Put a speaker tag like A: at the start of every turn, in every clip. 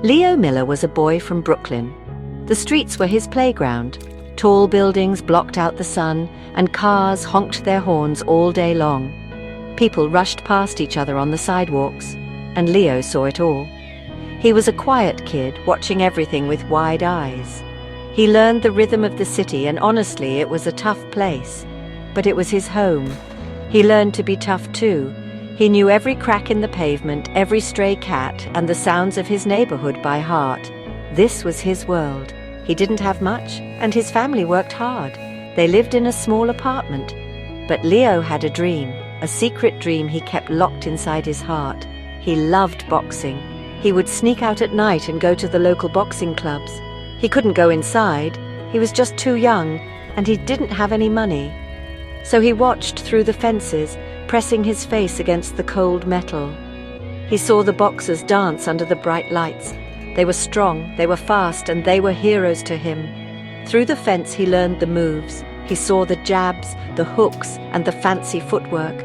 A: Leo Miller was a boy from Brooklyn. The streets were his playground. Tall buildings blocked out the sun, and cars honked their horns all day long. People rushed past each other on the sidewalks, and Leo saw it all. He was a quiet kid, watching everything with wide eyes. He learned the rhythm of the city, and honestly, it was a tough place. But it was his home. He learned to be tough too. He knew every crack in the pavement, every stray cat, and the sounds of his neighborhood by heart. This was his world. He didn't have much, and his family worked hard. They lived in a small apartment. But Leo had a dream, a secret dream he kept locked inside his heart. He loved boxing. He would sneak out at night and go to the local boxing clubs. He couldn't go inside. He was just too young, and he didn't have any money. So he watched through the fences, pressing his face against the cold metal. He saw the boxers dance under the bright lights. They were strong, they were fast, and they were heroes to him. Through the fence he learned the moves. He saw the jabs, the hooks, and the fancy footwork.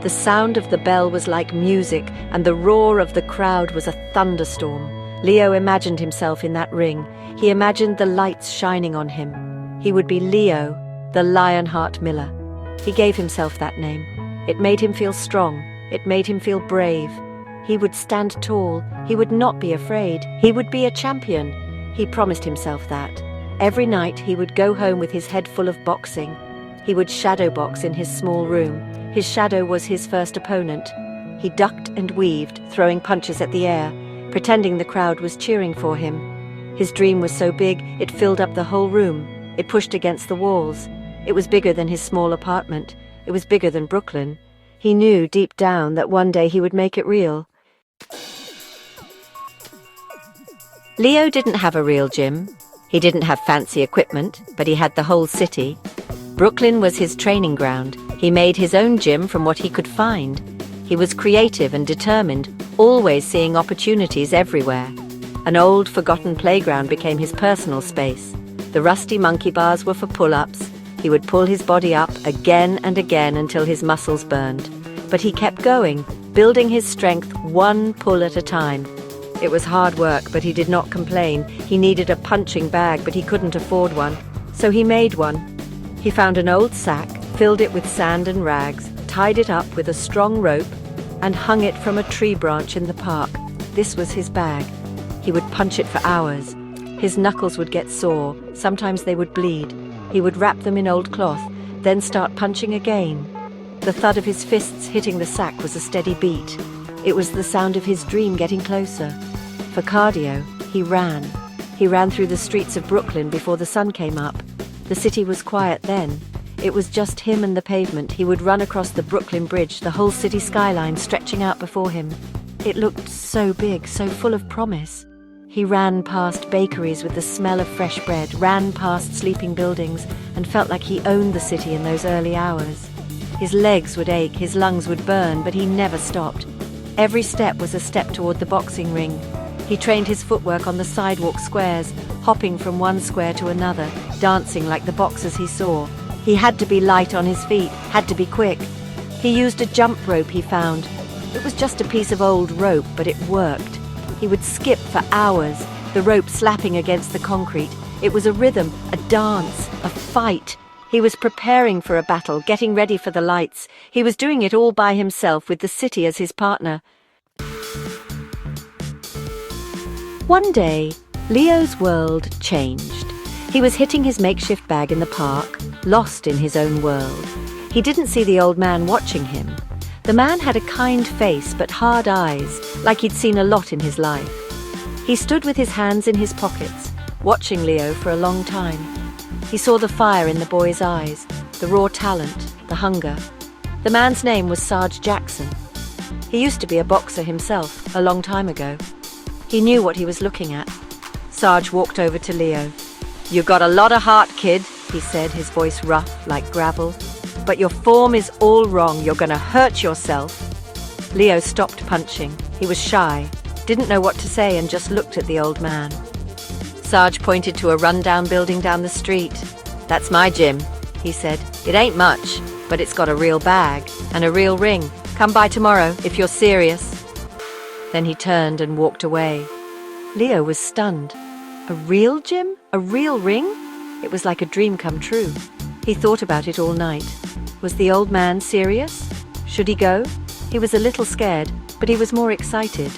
A: The sound of the bell was like music, and the roar of the crowd was a thunderstorm. Leo imagined himself in that ring. He imagined the lights shining on him. He would be Leo, the Lionheart Miller. He gave himself that name. It made him feel strong. It made him feel brave. He would stand tall. He would not be afraid. He would be a champion. He promised himself that. Every night he would go home with his head full of boxing. He would shadow box in his small room. His shadow was his first opponent. He ducked and weaved, throwing punches at the air, pretending the crowd was cheering for him. His dream was so big, it filled up the whole room. It pushed against the walls. It was bigger than his small apartment. It was bigger than Brooklyn. He knew deep down that one day he would make it real. Leo didn't have a real gym. He didn't have fancy equipment, but he had the whole city. Brooklyn was his training ground. He made his own gym from what he could find. He was creative and determined, always seeing opportunities everywhere. An old, forgotten playground became his personal space. The rusty monkey bars were for pull-ups. He would pull his body up again and again until his muscles burned. But he kept going, building his strength one pull at a time. It was hard work, but he did not complain. He needed a punching bag, but he couldn't afford one. So he made one. He found an old sack, filled it with sand and rags, tied it up with a strong rope, and hung it from a tree branch in the park. This was his bag. He would punch it for hours. His knuckles would get sore. Sometimes they would bleed. He would wrap them in old cloth, then start punching again. The thud of his fists hitting the sack was a steady beat. It was the sound of his dream getting closer. For cardio, he ran. He ran through the streets of Brooklyn before the sun came up. The city was quiet then. It was just him and the pavement. He would run across the Brooklyn Bridge, the whole city skyline stretching out before him. It looked so big, so full of promise. He ran past bakeries with the smell of fresh bread, ran past sleeping buildings, and felt like he owned the city in those early hours. His legs would ache, his lungs would burn, but he never stopped. Every step was a step toward the boxing ring. He trained his footwork on the sidewalk squares, hopping from one square to another, dancing like the boxers he saw. He had to be light on his feet, had to be quick. He used a jump rope he found. It was just a piece of old rope, but it worked. He would skip for hours, the rope slapping against the concrete. It was a rhythm, a dance, a fight. He was preparing for a battle, getting ready for the lights. He was doing it all by himself with the city as his partner. One day, Leo's world changed. He was hitting his makeshift bag in the park, lost in his own world. He didn't see the old man watching him. The man had a kind face but hard eyes, like he'd seen a lot in his life. He stood with his hands in his pockets, watching Leo for a long time. He saw the fire in the boy's eyes, the raw talent, the hunger. The man's name was Sarge Jackson. He used to be a boxer himself, a long time ago. He knew what he was looking at. Sarge walked over to Leo. "You got a lot of heart, kid," he said, his voice rough like gravel. "But your form is all wrong. You're gonna hurt yourself." Leo stopped punching. He was shy, didn't know what to say, and just looked at the old man. Sarge pointed to a rundown building down the street. "That's my gym," he said. "It ain't much, but it's got a real bag and a real ring. Come by tomorrow if you're serious." Then he turned and walked away. Leo was stunned. A real gym? A real ring? It was like a dream come true. He thought about it all night. Was the old man serious? Should he go? He was a little scared, but he was more excited.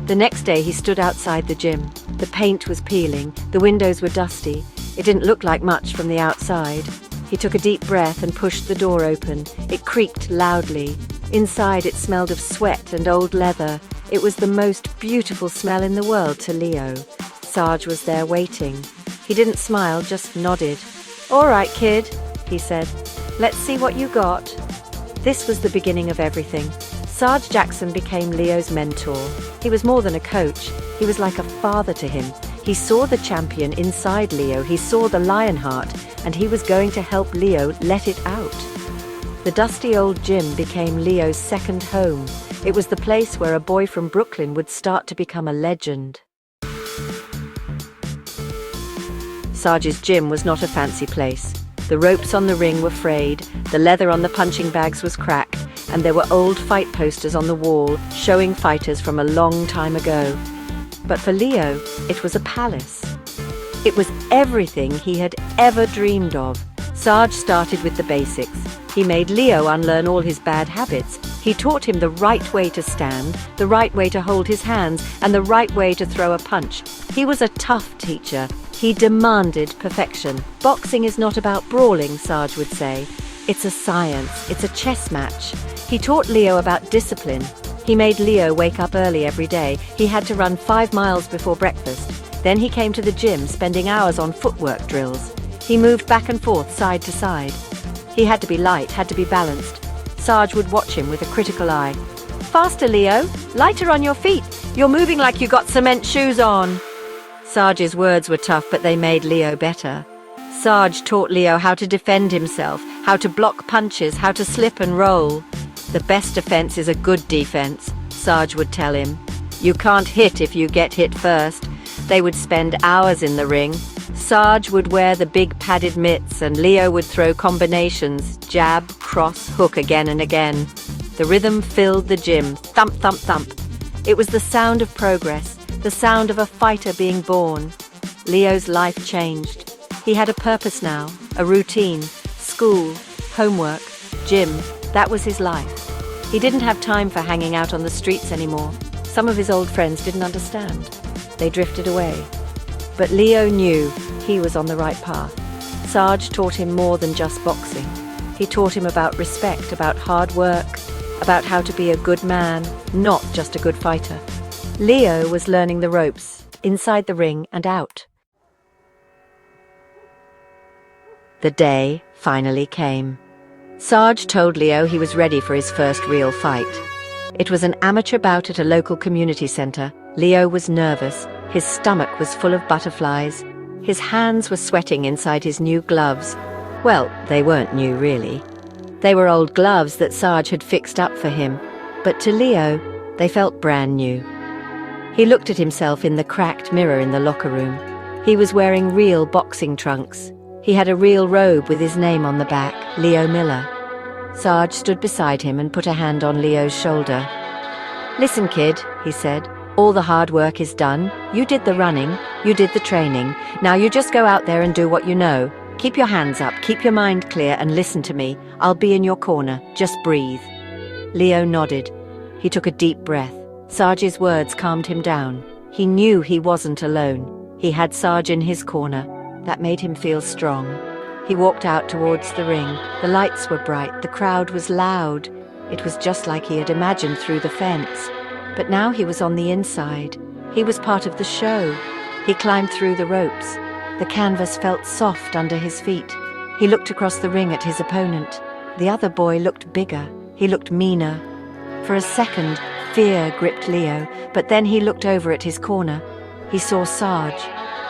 A: The next day he stood outside the gym. The paint was peeling, the windows were dusty. It didn't look like much from the outside. He took a deep breath and pushed the door open. It creaked loudly. Inside it smelled of sweat and old leather. It was the most beautiful smell in the world to Leo. Sarge was there waiting. He didn't smile, just nodded. "All right, kid," he said. "Let's see what you got." This was the beginning of everything. Sarge Jackson became Leo's mentor. He was more than a coach. He was like a father to him. He saw the champion inside Leo. He saw the Lionheart, and he was going to help Leo let it out. The dusty old gym became Leo's second home. It was the place where a boy from Brooklyn would start to become a legend. Sarge's gym was not a fancy place. The ropes on the ring were frayed, the leather on the punching bags was cracked, and there were old fight posters on the wall showing fighters from a long time ago. But for Leo, it was a palace. It was everything he had ever dreamed of. Sarge started with the basics. He made Leo unlearn all his bad habits. He taught him the right way to stand, the right way to hold his hands, and the right way to throw a punch. He was a tough teacher. He demanded perfection. Boxing is not about brawling, Sarge would say. It's a science. It's a chess match. He taught Leo about discipline. He made Leo wake up early every day. He had to run 5 miles before breakfast. Then he came to the gym, spending hours on footwork drills. He moved back and forth, side to side. He had to be light, had to be balanced. Sarge would watch him with a critical eye. "Faster, Leo. Lighter on your feet. You're moving like you got cement shoes on." Sarge's words were tough, but they made Leo better. Sarge taught Leo how to defend himself, how to block punches, how to slip and roll. "The best defense is a good defense," Sarge would tell him. "You can't hit if you get hit first." They would spend hours in the ring. Sarge would wear the big padded mitts and Leo would throw combinations, jab, cross, hook again and again. The rhythm filled the gym, thump, thump, thump. It was the sound of progress, the sound of a fighter being born. Leo's life changed. He had a purpose now, a routine, school, homework, gym. That was his life. He didn't have time for hanging out on the streets anymore. Some of his old friends didn't understand. They drifted away. But Leo knew he was on the right path. Sarge taught him more than just boxing. He taught him about respect, about hard work, about how to be a good man, not just a good fighter. Leo was learning the ropes, inside the ring and out. The day finally came. Sarge told Leo he was ready for his first real fight. It was an amateur bout at a local community center. Leo was nervous. His stomach was full of butterflies. His hands were sweating inside his new gloves. Well, they weren't new, really. They were old gloves that Sarge had fixed up for him. But to Leo, they felt brand new. He looked at himself in the cracked mirror in the locker room. He was wearing real boxing trunks. He had a real robe with his name on the back, Leo Miller. Sarge stood beside him and put a hand on Leo's shoulder. "Listen, kid," he said. "All the hard work is done. You did the running. You did the training. Now you just go out there and do what you know. Keep your hands up, keep your mind clear, and listen to me. I'll be in your corner. Just breathe." Leo nodded. He took a deep breath. Sarge's words calmed him down. He knew he wasn't alone. He had Sarge in his corner. That made him feel strong. He walked out towards the ring. The lights were bright. The crowd was loud. It was just like he had imagined through the fence. But now he was on the inside. He was part of the show. He climbed through the ropes. The canvas felt soft under his feet. He looked across the ring at his opponent. The other boy looked bigger. He looked meaner. For a second, fear gripped Leo, but then he looked over at his corner. He saw Sarge.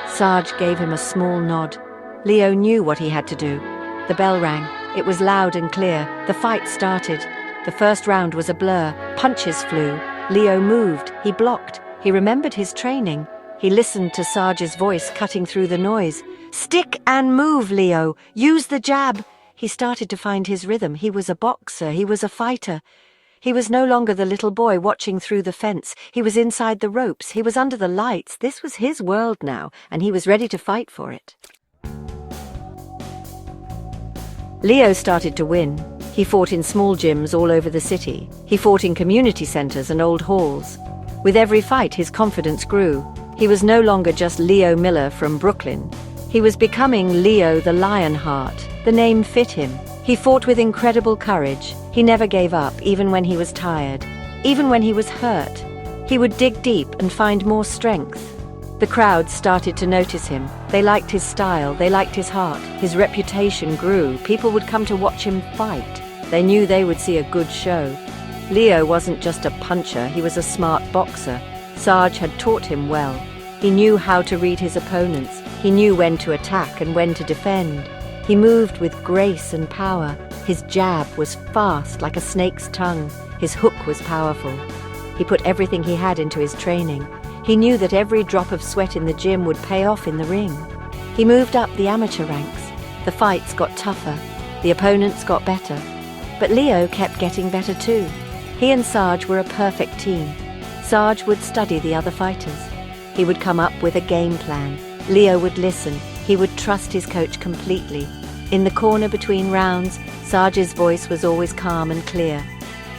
A: Sarge gave him a small nod. Leo knew what he had to do. The bell rang. It was loud and clear. The fight started. The first round was a blur. Punches flew. Leo moved. He blocked. He remembered his training. He listened to Sarge's voice cutting through the noise. "Stick and move, Leo. Use the jab." He started to find his rhythm. He was a boxer. He was a fighter. He was no longer the little boy watching through the fence. He was inside the ropes. He was under the lights. This was his world now, and he was ready to fight for it. Leo started to win. He fought in small gyms all over the city. He fought in community centers and old halls. With every fight, his confidence grew. He was no longer just Leo Miller from Brooklyn. He was becoming Leo the Lionheart. The name fit him. He fought with incredible courage. He never gave up, even when he was tired. Even when he was hurt. He would dig deep and find more strength. The crowd started to notice him. They liked his style, they liked his heart. His reputation grew. People would come to watch him fight. They knew they would see a good show. Leo wasn't just a puncher, he was a smart boxer. Sarge had taught him well. He knew how to read his opponents. He knew when to attack and when to defend. He moved with grace and power. His jab was fast like a snake's tongue. His hook was powerful. He put everything he had into his training. He knew that every drop of sweat in the gym would pay off in the ring. He moved up the amateur ranks. The fights got tougher. The opponents got better. But Leo kept getting better too. He and Sarge were a perfect team. Sarge would study the other fighters. He would come up with a game plan. Leo would listen. He would trust his coach completely. In the corner between rounds, Sarge's voice was always calm and clear.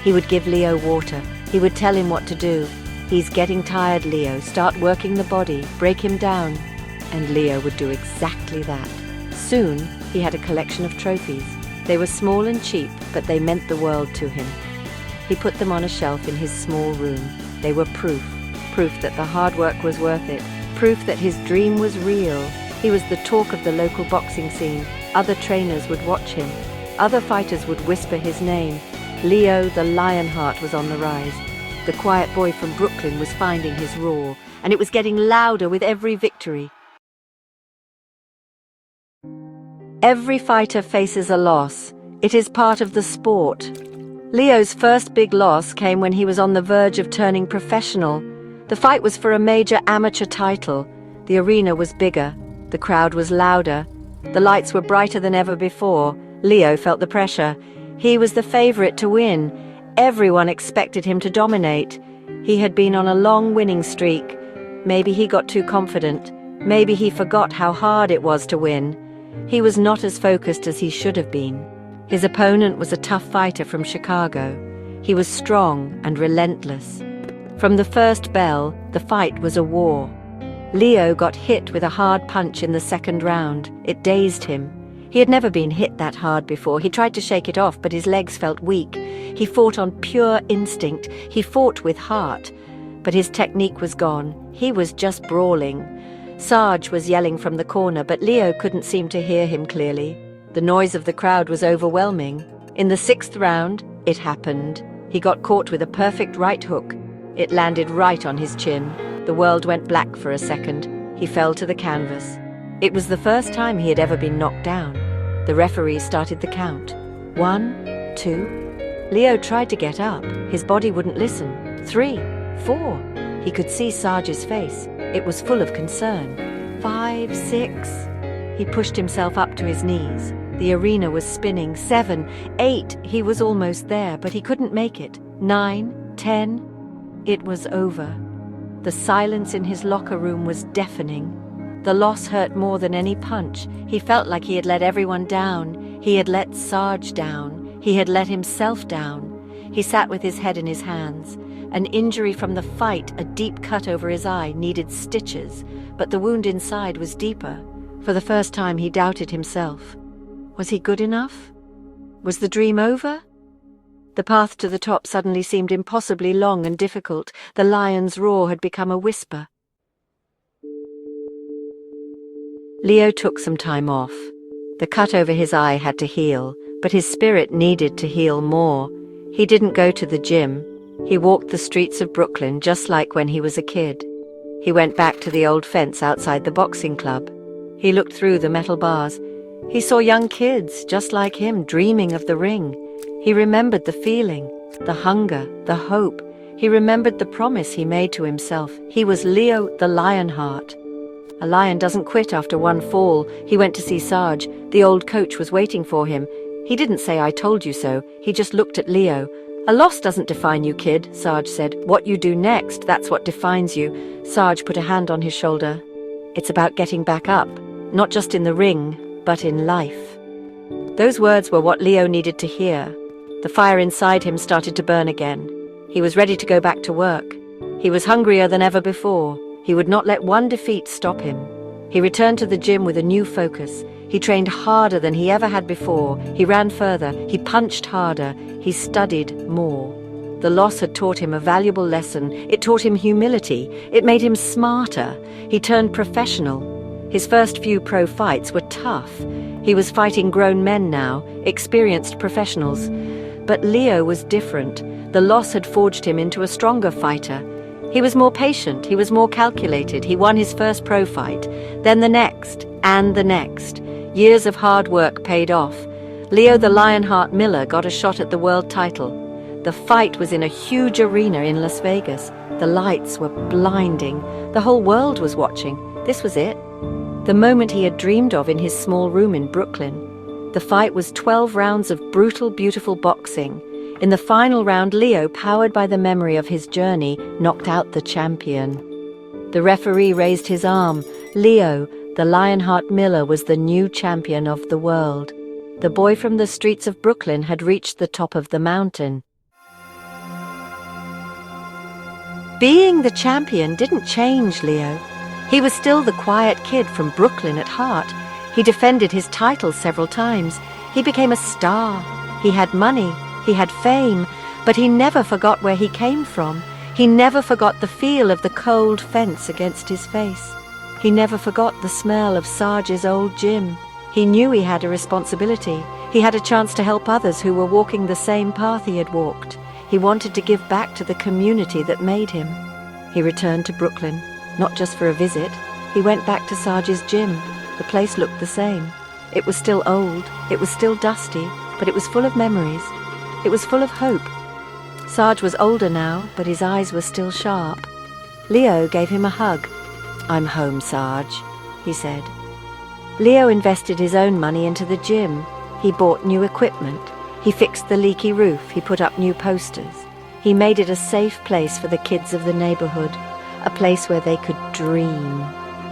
A: He would give Leo water. He would tell him what to do. "He's getting tired, Leo. Start working the body. Break him down." And Leo would do exactly that. Soon, he had a collection of trophies. They were small and cheap, but they meant the world to him. He put them on a shelf in his small room. They were proof that the hard work was worth it, proof that his dream was real. He was the talk of the local boxing scene. Other trainers would watch him. Other fighters would whisper his name. Leo the Lionheart was on the rise. The quiet boy from Brooklyn was finding his roar, and it was getting louder with every victory. Every fighter faces a loss. It is part of the sport. Leo's first big loss came when he was on the verge of turning professional. The fight was for a major amateur title. The arena was bigger. The crowd was louder. The lights were brighter than ever before. Leo felt the pressure. He was the favorite to win. Everyone expected him to dominate. He had been on a long winning streak. Maybe he got too confident. Maybe he forgot how hard it was to win. He was not as focused as he should have been. His opponent was a tough fighter from Chicago. He was strong and relentless. From the first bell, the fight was a war. Leo got hit with a hard punch in the second round. It dazed him. He had never been hit that hard before. He tried to shake it off, but his legs felt weak. He fought on pure instinct. He fought with heart. But his technique was gone. He was just brawling. Sarge was yelling from the corner, but Leo couldn't seem to hear him clearly. The noise of the crowd was overwhelming. In the sixth round, it happened. He got caught with a perfect right hook. It landed right on his chin. The world went black for a second. He fell to the canvas. It was the first time he had ever been knocked down. The referee started the count. 1, 2. Leo tried to get up. His body wouldn't listen. 3, 4. He could see Sarge's face. It was full of concern. 5, 6. He pushed himself up to his knees. The arena was spinning. 7, 8. He was almost there, but he couldn't make it. 9, 10. It was over. The silence in his locker room was deafening. The loss hurt more than any punch. He felt like he had let everyone down. He had let Sarge down. He had let himself down. He sat with his head in his hands. An injury from the fight, a deep cut over his eye, needed stitches, but the wound inside was deeper. For the first time, he doubted himself. Was he good enough? Was the dream over? The path to the top suddenly seemed impossibly long and difficult. The lion's roar had become a whisper. Leo took some time off. The cut over his eye had to heal, but his spirit needed to heal more. He didn't go to the gym. He walked the streets of Brooklyn just like when he was a kid. He went back to the old fence outside the boxing club. He looked through the metal bars. He saw young kids just like him dreaming of the ring. He remembered the feeling, the hunger, the hope. He remembered the promise he made to himself. He was Leo the Lionheart. A lion doesn't quit after one fall. He went to see Sarge. The old coach was waiting for him. He didn't say, "I told you so." He just looked at Leo. "A loss doesn't define you, kid," Sarge said. "What you do next, that's what defines you." Sarge put a hand on his shoulder. "It's about getting back up, not just in the ring, but in life." Those words were what Leo needed to hear. The fire inside him started to burn again. He was ready to go back to work. He was hungrier than ever before. He would not let one defeat stop him. He returned to the gym with a new focus. He trained harder than he ever had before. He ran further. He punched harder. He studied more. The loss had taught him a valuable lesson. It taught him humility. It made him smarter. He turned professional. His first few pro fights were tough. He was fighting grown men now, experienced professionals. But Leo was different. The loss had forged him into a stronger fighter. He was more patient, he was more calculated. He won his first pro fight, then the next, and the next. Years of hard work paid off. Leo the Lionheart Miller got a shot at the world title. The fight was in a huge arena in Las Vegas. The lights were blinding. The whole world was watching. This was it. The moment he had dreamed of in his small room in Brooklyn. The fight was 12 rounds of brutal, beautiful boxing. In the final round, Leo, powered by the memory of his journey, knocked out the champion. The referee raised his arm. Leo, the Lionheart Miller, was the new champion of the world. The boy from the streets of Brooklyn had reached the top of the mountain. Being the champion didn't change Leo. He was still the quiet kid from Brooklyn at heart. He defended his title several times. He became a star. He had money. He had fame, but he never forgot where he came from. He never forgot the feel of the cold fence against his face. He never forgot the smell of Sarge's old gym. He knew he had a responsibility. He had a chance to help others who were walking the same path he had walked. He wanted to give back to the community that made him. He returned to Brooklyn, not just for a visit. He went back to Sarge's gym. The place looked the same. It was still old, it was still dusty, but it was full of memories. It was full of hope. Sarge was older now, but his eyes were still sharp. Leo gave him a hug. "I'm home, Sarge," he said. Leo invested his own money into the gym. He bought new equipment. He fixed the leaky roof. He put up new posters. He made it a safe place for the kids of the neighborhood, a place where they could dream.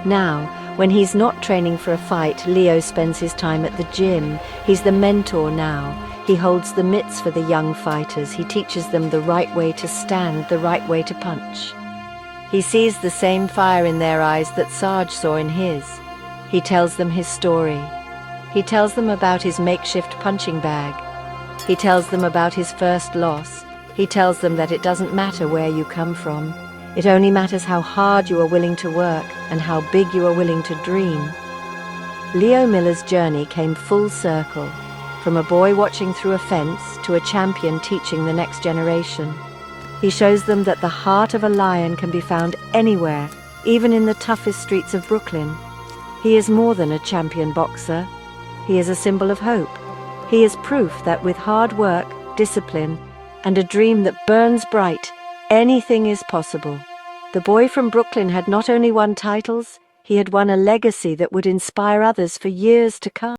A: Now, when he's not training for a fight, Leo spends his time at the gym. He's the mentor now. He holds the mitts for the young fighters. He teaches them the right way to stand, the right way to punch. He sees the same fire in their eyes that Sarge saw in his. He tells them his story. He tells them about his makeshift punching bag. He tells them about his first loss. He tells them that it doesn't matter where you come from. It only matters how hard you are willing to work and how big you are willing to dream. Leo Miller's journey came full circle. From a boy watching through a fence to a champion teaching the next generation. He shows them that the heart of a lion can be found anywhere, even in the toughest streets of Brooklyn. He is more than a champion boxer. He is a symbol of hope. He is proof that with hard work, discipline, and a dream that burns bright, anything is possible. The boy from Brooklyn had not only won titles, he had won a legacy that would inspire others for years to come.